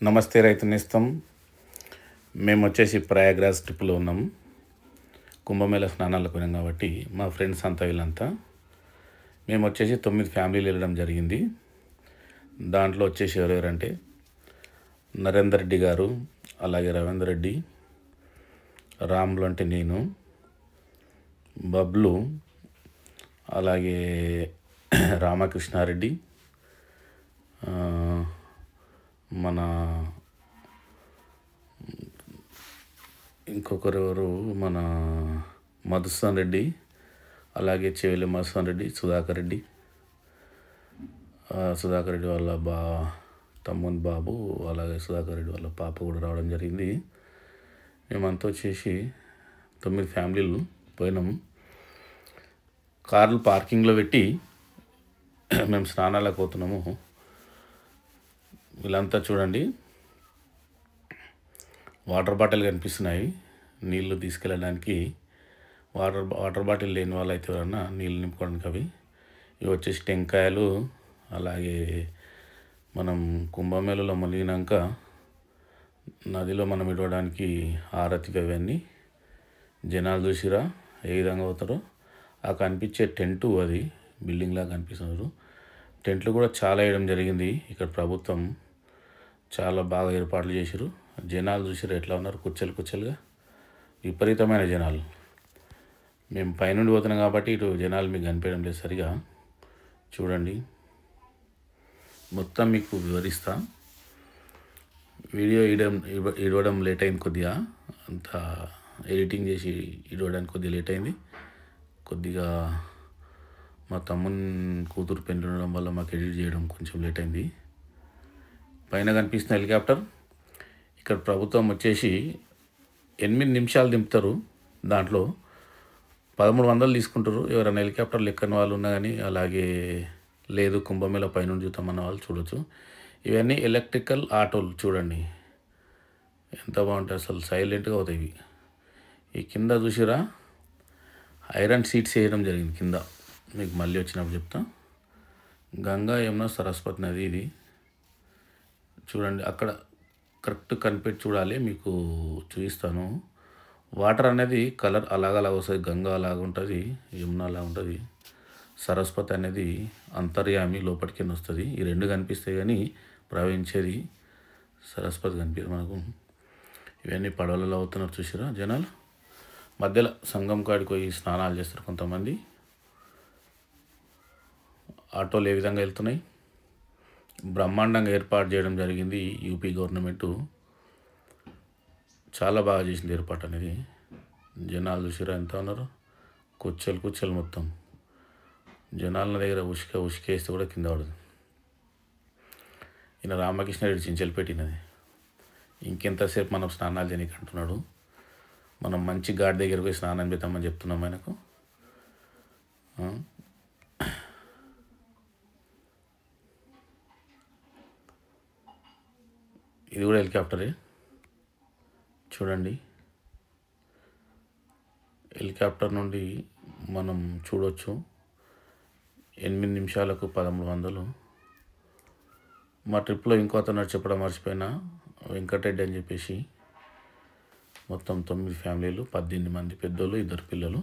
నమస్తే రైతు నేస్తం. మేము వచ్చేసి ప్రయాగ్రాజ్ ట్రిప్లో ఉన్నాము. కుంభమేళ స్నానాలకు పోయినాం కాబట్టి మా ఫ్రెండ్స్ అంతా వీళ్ళంతా మేము వచ్చేసి 9 ఫ్యామిలీలు వెళ్ళడం జరిగింది. దాంట్లో వచ్చేసి ఎవరెవరంటే నరేందర్ రెడ్డి గారు, అలాగే రవీందర్ రెడ్డి, రాములు అంటే నేను, బబ్లు, అలాగే రామకృష్ణారెడ్డి, మన ఇంకొకరెవరు మన మధుసూదన్ రెడ్డి, అలాగే చెవిలి మధుసూదన్ రెడ్డి, సుధాకర్ రెడ్డి వాళ్ళ తమ్ముని బాబు, అలాగే సుధాకర్ రెడ్డి వాళ్ళ పాప కూడా రావడం జరిగింది. మేమంతా వచ్చేసి 9 ఫ్యామిలీలు పోయినాము. కార్లు పార్కింగ్లో పెట్టి మేము స్నానాలకు పోతున్నాము. వీళ్ళంతా చూడండి, వాటర్ బాటిల్ కనిపిస్తున్నాయి నీళ్ళు తీసుకెళ్ళడానికి. వాటర్ బాటిల్ లేని వాళ్ళు అయితే ఎవరన్నా నీళ్ళు నింపుకోవడానికి అవి. ఇవి వచ్చేసి టెంకాయలు. అలాగే మనం కుంభమేళలో మునిగినాక నదిలో మనం ఇడవడానికి హారతివి అవన్నీ. జనాలు చూసిరా ఏ విధంగా అవుతారో. ఆ కనిపించే టెంటు అది బిల్డింగ్లా కనిపిస్తున్నారు. టెంట్లు కూడా చాలా వేయడం జరిగింది. ఇక్కడ ప్రభుత్వం చాలా బాగా ఏర్పాట్లు చేశారు. జనాలు చూసిరా ఎట్లా ఉన్నారు, కుచ్చలుగా విపరీతమైన జనాలు. మేము పైనుండి పోతున్నాం కాబట్టి ఇటు జనాలు మీకు కనిపించడం లేదు సరిగా. చూడండి, మొత్తం మీకు వివరిస్తా. వీడియో ఇడవడం లేట్ అయింది కొద్దిగా, అంత ఎడిటింగ్ చేసి ఇడవడానికి కొద్దిగా లేట్ అయింది. కొద్దిగా మా తమ్ముని కూతురు పెళ్లి ఉండడం వల్ల మాకు ఎడిట్ చేయడం కొంచెం లేట్ అయింది. పైన కనిపిస్తున్న హెలికాప్టర్, ఇక్కడ ప్రభుత్వం వచ్చేసి 8 నిమిషాలు దింపుతారు. దాంట్లో 1300 తీసుకుంటారు. ఎవరైనా హెలికాప్టర్లు ఎక్కని వాళ్ళు ఉన్నా కానీ, అలాగే లేదు కుంభమేళ పైనుండి చూద్దామన్న వాళ్ళు చూడొచ్చు. ఇవన్నీ ఎలక్ట్రికల్ ఆటోలు. చూడండి ఎంత బాగుంటాయి, అసలు సైలెంట్గా అవుతాయి ఇవి. ఈ కింద చూసిరా ఐరన్ సీట్స్ వేయడం జరిగింది కింద. మీకు మళ్ళీ వచ్చినప్పుడు చెప్తా. గంగా యమున సరస్వతి నది ఇది. చూడండి అక్కడ కరెక్ట్ కనిపెట్టి చూడాలి, మీకు చూపిస్తాను. వాటర్ అనేది కలర్ అలాగ వస్తుంది. గంగా అలాగ ఉంటుంది, యమున అలాగ ఉంటుంది. సరస్వతి అనేది అంతర్యామి లోపలికి వస్తుంది. ఈ రెండు కనిపిస్తాయి కానీ ప్రవహించేది సరస్వతి కనిపిస్తుంది మనకు. ఇవన్నీ పడవలలో అవుతున్నారు చూసిరా జనాలు. మధ్యలో సంగం కాడికి పోయి స్నానాలు చేస్తారు కొంతమంది. ఆటోలు ఏ విధంగా వెళ్తున్నాయి. బ్రహ్మాండంగా ఏర్పాటు చేయడం జరిగింది యూపీ గవర్నమెంటు. చాలా బాగా చేసింది ఏర్పాటు అనేది. జనాలు చూసిరా ఎంత ఉన్నారు, కుచ్చలు మొత్తం. జనాల దగ్గర ఉసుకేస్తే కూడా కింద పడదు. ఈయన రామకృష్ణ రెడ్డి చించెలు పెట్టినది. ఇంకెంతసేపు మనం స్నానాలు చేయడానికి అంటున్నాడు. మనం మంచి ఘాట్ దగ్గర పోయి స్నానం చేద్దామని చెప్తున్నాం ఆయనకు. ఇది కూడా హెలికాప్టరే. చూడండి, హెలికాప్టర్ నుండి మనం చూడవచ్చు. 8 నిమిషాలకు 1300. మా ట్రిప్లో ఇంకో అతను చెప్పడం మర్చిపోయినా, వెంకటరెడ్డి అని చెప్పేసి. మొత్తం 9 ఫ్యామిలీలు, 18 మంది పెద్దోళ్ళు, 2 పిల్లలు.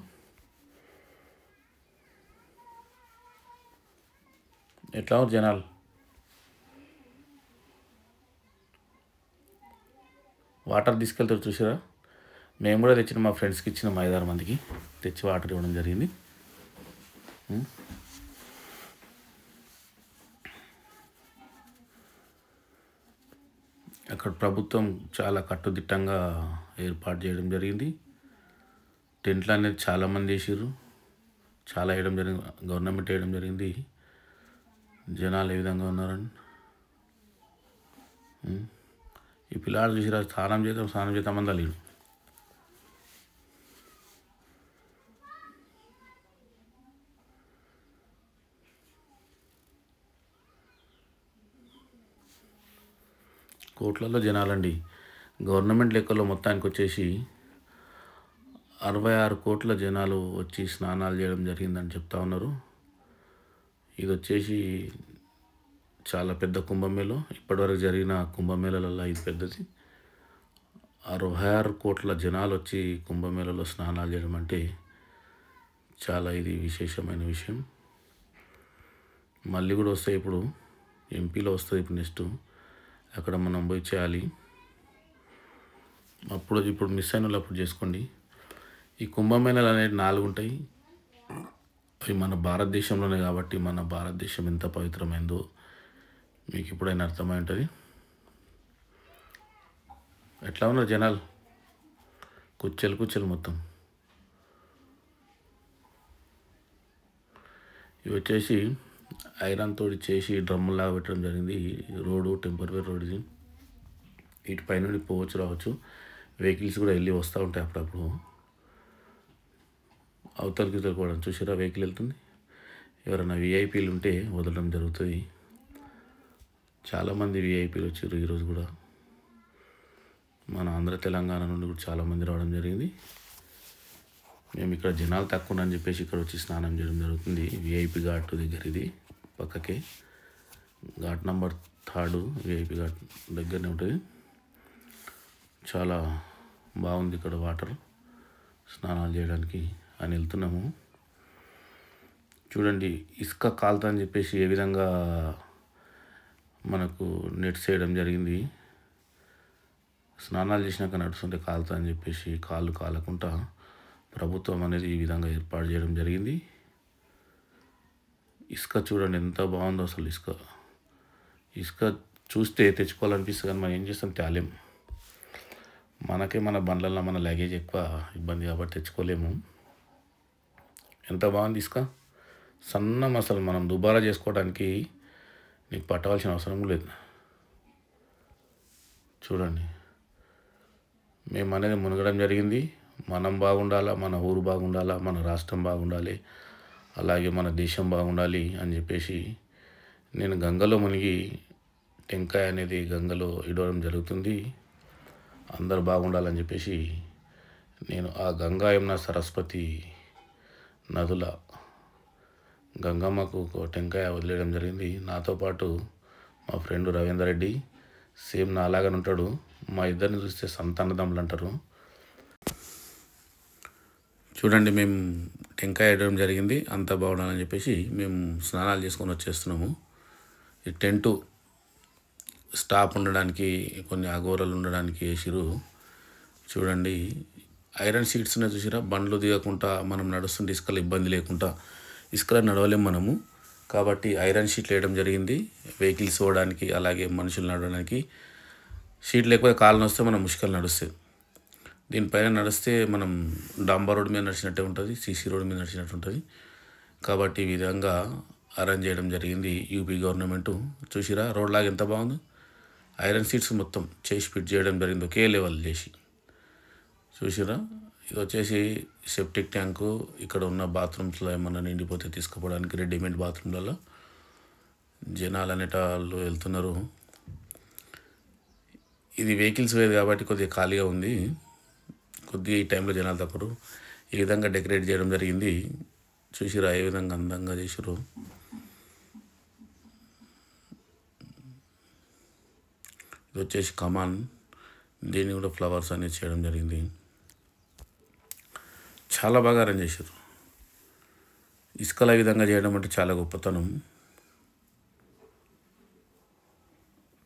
ఎట్లా జనాలు. వాటర్ తీసుకెళ్తారు చూసారా. మేము కూడా తెచ్చిన మా ఫ్రెండ్స్కి ఇచ్చిన 5-6 మందికి తెచ్చి వాటర్ ఇవ్వడం జరిగింది. అక్కడ ప్రభుత్వం చాలా కట్టుదిట్టంగా ఏర్పాటు చేయడం జరిగింది. టెంట్లు అనేది చాలామంది వేసారు, చాలా వేయడం జరిగింది, గవర్నమెంట్ వేయడం జరిగింది. జనాలు ఏ విధంగా ఉన్నారని. ఈ పిల్లాడు చూసిరా, స్నానం చేద్దాం లేడు. కోట్లలో జనాలండి. గవర్నమెంట్ లెక్కలో మొత్తానికి వచ్చేసి 66 కోట్ల జనాలు వచ్చి స్నానాలు చేయడం జరిగిందని చెప్తా ఉన్నారు. ఇది వచ్చేసి చాలా పెద్ద కుంభమేళా. ఇప్పటివరకు జరిగిన కుంభమేళాలలో ఇది పెద్దది. 66 కోట్ల జనాలు వచ్చి కుంభమేళాలో స్నానాలు చేయడం అంటే చాలా ఇది విశేషమైన విషయం. మళ్ళీ కూడా వస్తాయి. ఇప్పుడు ఎంపీలో వస్తుంది. ఇప్పుడు నెక్స్ట్ అక్కడ మనం పోయి చేయాలి. ఇప్పుడు మిస్ అయిన వాళ్ళు అప్పుడు చేసుకోండి. ఈ కుంభమేళాలు అనేవి 4 ఉంటాయి. అవి మన భారతదేశంలోనే కాబట్టి మన భారతదేశం ఎంత పవిత్రమైందో మీకు ఇప్పుడైనా అర్థమై ఉంటుంది. ఎట్లా ఉన్నారు జనాలు? కుచ్చెలు మొత్తం. ఇవి వచ్చేసి ఐరన్ తోటి చేసి డ్రమ్ములాగా పెట్టడం జరిగింది. రోడ్డు టెంపరీ రోడ్ ఇది. ఇటు పైన పోవచ్చు రావచ్చు. వెహికల్స్ కూడా వెళ్ళి వస్తూ ఉంటాయి అప్పుడప్పుడు. అవతలకి కూడా చూసారా వెహికల్ వెళ్తుంది. ఎవరైనా విఐపీలు ఉంటే వదలడం జరుగుతుంది. చాలామంది విఐపీలు వచ్చారు ఈరోజు కూడా. మన ఆంధ్ర తెలంగాణ నుండి కూడా చాలామంది రావడం జరిగింది. మేము ఇక్కడ జనాలు తక్కువ ఉన్నారని చెప్పేసి ఇక్కడ వచ్చి స్నానం చేయడం జరుగుతుంది. విఐపి ఘాట్ దగ్గర ఇది పక్కకే. ఘాట్ నెంబర్ 3 విఐపి ఘాట్ దగ్గరనే ఉంటుంది. చాలా బాగుంది ఇక్కడ వాటర్ స్నానాలు చేయడానికి అని వెళ్తున్నాము. చూడండి ఇసుక కాలుతా అని చెప్పేసి ఏ విధంగా మనకు నెట్స్ వేయడం జరిగింది. స్నానాలు చేసినాక నడుస్తుంటే కాలుతా అని చెప్పేసి కాళ్ళు కాలకుండా ప్రభుత్వం అనేది ఈ విధంగా ఏర్పాటు చేయడం జరిగింది. ఇసుక చూడండి ఎంత బాగుందో అసలు. ఇసుక చూస్తే తెచ్చుకోవాలనిపిస్తుంది కానీ మనం ఏం చేస్తాం, తేలేం. మనకే మన బండ్లలో మన లగేజ్ ఎక్కువ ఇబ్బంది కాబట్టి తెచ్చుకోలేము. ఎంత బాగుంది ఇసుక. సన్నం అసలు మనం దుబారా చేసుకోవడానికి నీకు పట్టవలసిన అవసరం లేదు. చూడండి మేము అనేది మునగడం జరిగింది. మనం బాగుండాలా, మన ఊరు బాగుండాలా, మన రాష్ట్రం బాగుండాలి, అలాగే మన దేశం బాగుండాలి అని చెప్పేసి నేను గంగలో మునిగి టెంకాయ అనేది గంగలో ఇడవడం జరుగుతుంది. అందరు బాగుండాలని చెప్పేసి నేను ఆ గంగా యమున సరస్వతి నదుల గంగమ్మకు ఒక టెంకాయ వదిలేయడం జరిగింది. నాతో పాటు మా ఫ్రెండ్ రవీందర్ రెడ్డి సేమ్ నా అలాగనే ఉంటాడు. మా ఇద్దరిని చూస్తే సంతానదమ్ములు అంటారు. చూడండి మేము టెంకాయ వేయడం జరిగింది. అంతా బాగుండాలని చెప్పేసి మేము స్నానాలు చేసుకొని వచ్చేస్తున్నాము. ఈ టెంటు స్టాప్ ఉండడానికి కొన్ని అఘోరాలు ఉండడానికి వేసిరు. చూడండి ఐరన్ షీట్స్ ఉన్నాయి చూసిరా. బండ్లు దిగకుండా మనం నడుస్తుంటే ఇసుకలు ఇబ్బంది లేకుండా, ఇసుకలో నడవలేం మనము కాబట్టి ఐరన్ షీట్లు వేయడం జరిగింది. వెహికల్స్ పోవడానికి అలాగే మనుషులు నడవడానికి. షీట్ లేకపోతే కాళ్ళు వస్తే మనం ముష్కలు నడుస్తుంది. దీనిపైన నడిస్తే మనం డాంబర్ రోడ్ మీద నడిచినట్టే ఉంటుంది, సీసీ రోడ్ మీద నడిచినట్టు ఉంటుంది. కాబట్టి ఈ విధంగా అరేంజ్ చేయడం జరిగింది యూపీ గవర్నమెంటు. చూసిరా రోడ్ లాగా ఎంత బాగుంది. ఐరన్ సీట్స్ మొత్తం చేసి ఫిట్ చేయడం జరిగింది ఒకే లెవెల్ చేసి. చూసిరా ఇది వచ్చేసి సెప్టిక్ ట్యాంకు. ఇక్కడ ఉన్న బాత్రూమ్స్లో ఏమన్నా నిండిపోతే తీసుకుపోవడానికి రెడీమేడ్ బాత్రూమ్లలో జనాలు అనేటాళ్ళు వెళ్తున్నారు. ఇది వెహికల్స్ వేరు కాబట్టి కొద్దిగా ఖాళీగా ఉంది. కొద్దిగా ఈ టైంలో జనాలు తక్కువ. ఈ విధంగా డెకరేట్ చేయడం జరిగింది. చూసిరా ఏ విధంగా అందంగా చేసిరు. ఇది వచ్చేసి కమాన్. దీన్ని కూడా ఫ్లవర్స్ అనేది చేయడం జరిగింది. చాలా బాగా అరేంజ్ చేశారు. ఇసుకల విధంగా చేయడం అంటే చాలా గొప్పతనం.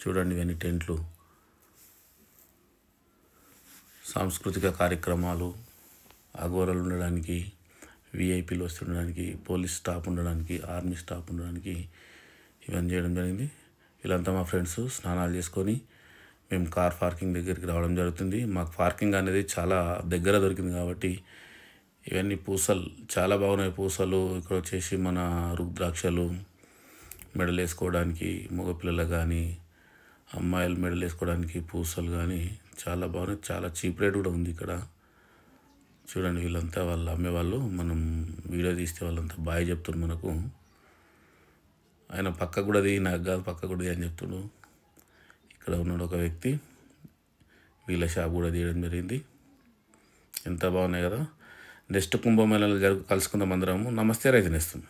చూడండి ఇవన్నీ టెంట్లు, సాంస్కృతిక కార్యక్రమాలు, అఘోరాలు ఉండడానికి, విఐపీలు వస్తుండడానికి, పోలీస్ స్టాఫ్ ఉండడానికి, ఆర్మీ స్టాఫ్ ఉండడానికి ఇవన్నీ చేయడం జరిగింది. వీళ్ళంతా మా ఫ్రెండ్స్ స్నానాలు చేసుకొని మేము కార్ పార్కింగ్ దగ్గరికి రావడం జరుగుతుంది. మాకు పార్కింగ్ అనేది చాలా దగ్గర దొరికింది కాబట్టి ఇవన్నీ పూసలు చాలా బాగున్నాయి. పూసలు ఇక్కడ వచ్చేసి మన రుద్రాక్షలు మెడలు వేసుకోవడానికి, మగపిల్లలకు కానీ అమ్మాయిలు మెడలు వేసుకోవడానికి పూసలు కానీ చాలా బాగున్నాయి. చాలా చీప్ రేట్ కూడా ఉంది ఇక్కడ. చూడండి వీళ్ళంతా వాళ్ళు అమ్మేవాళ్ళు. మనం వీడియో తీస్తే వాళ్ళంతా బాయ్ చెప్తున్నారు మనకు. ఆయన పక్క కూడా దిగి, నాకు కాదు పక్క కూడా దిగి అని చెప్తున్నాడు. ఇక్కడ ఉన్నాడు ఒక వ్యక్తి. వీళ్ళ షాప్ కూడా తీయడం జరిగింది. ఎంత బాగున్నాయి కదా. నెక్స్ట్ కుంభమేళాలో కలుసుకుందాం అందరము. నమస్తే రైతు నేస్తం.